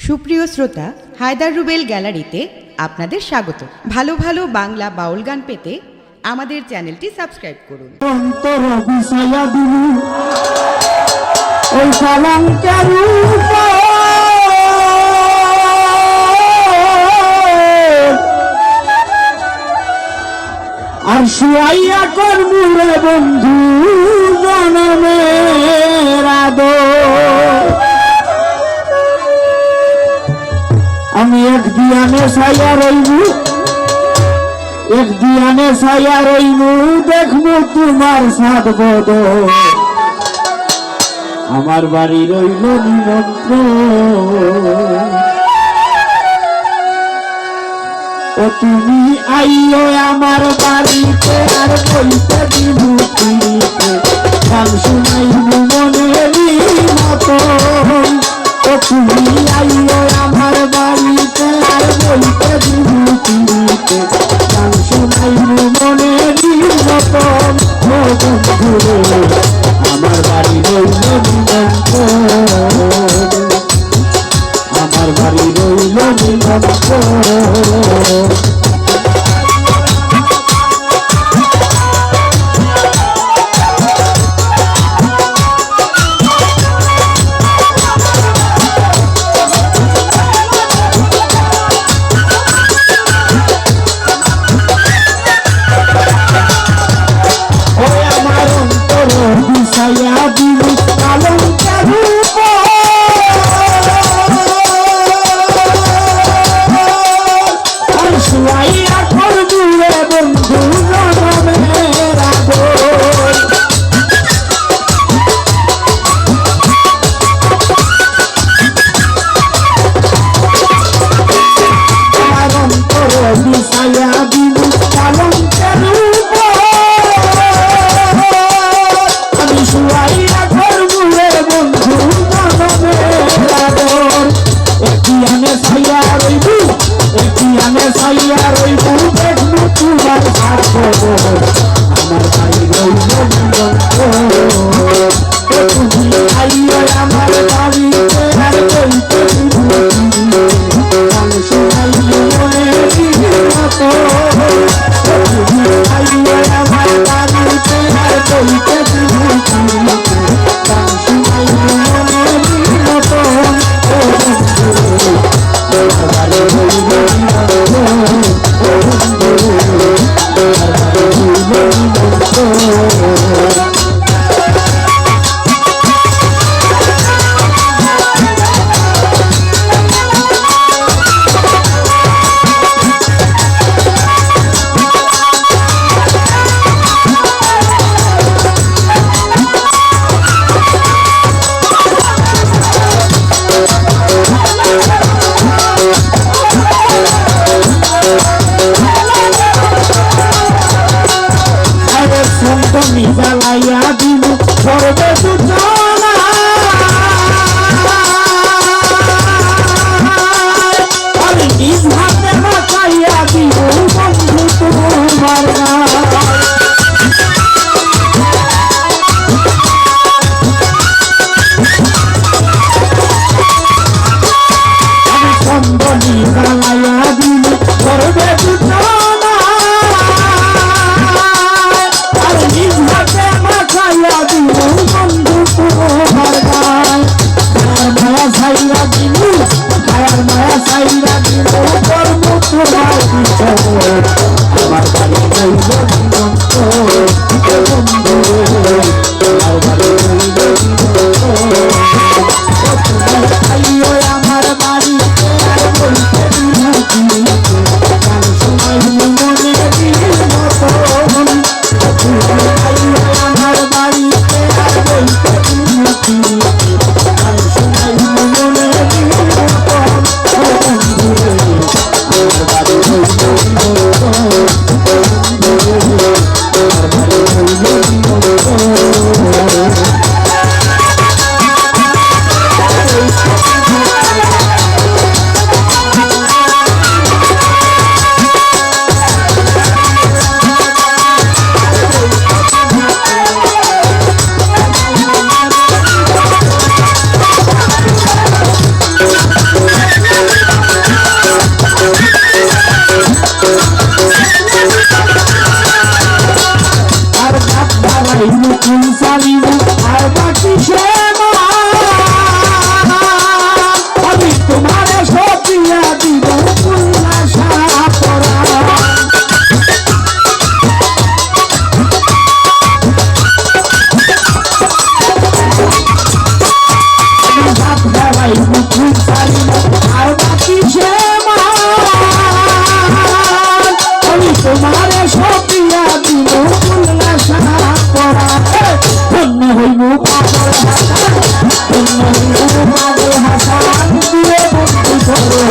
সুপ্রিয় শ্রোতা, হায়দার রুবেল গ্যালারিতে আপনাদের স্বাগত। ভালো ভালো বাংলা বাউল গান পেতে আমাদের চ্যানেলটি সাবস্ক্রাইব করুন। অন্তর বিষয়া দিলু ওই কলঙ্কের আর শুয়াইয়া করবু রে বন্ধু জনমের আদর। আমি এক দিয়ানে ছায়া রইবু, এক দিয়ানে ছায়া রইবু, দেখবো তোমার সাত বদল। আমার বাড়ি রইল নিমন্ত্রণ, ও তুমি আইও আমার বাড়িতে, আর বইতে দিব পিড়িতে গান শুনাইব মনেরই মতন। ও তুমি আইও আমার বাড়িতে, আর বইতে দিব পিড়িতে গান শুনাইব মনেরই মতন। ও বন্ধুরে আমার বাড়ি রইল নিমন্ত্রণ, আমার বাড়ি রইল নিমন্ত্রণ।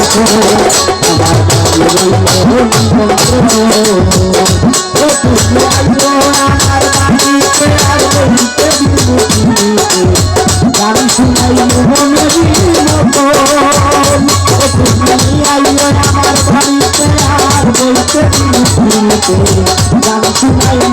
আমার বাড়ি রইল ও তুমি আইও আমার বাড়িতে আর বলতে বিমুখিতে গান শুনাইও মনেরই মতো ও তুমি আইও আমার বাড়িতে আর বলতে বিমুখিতে গান শুনাইও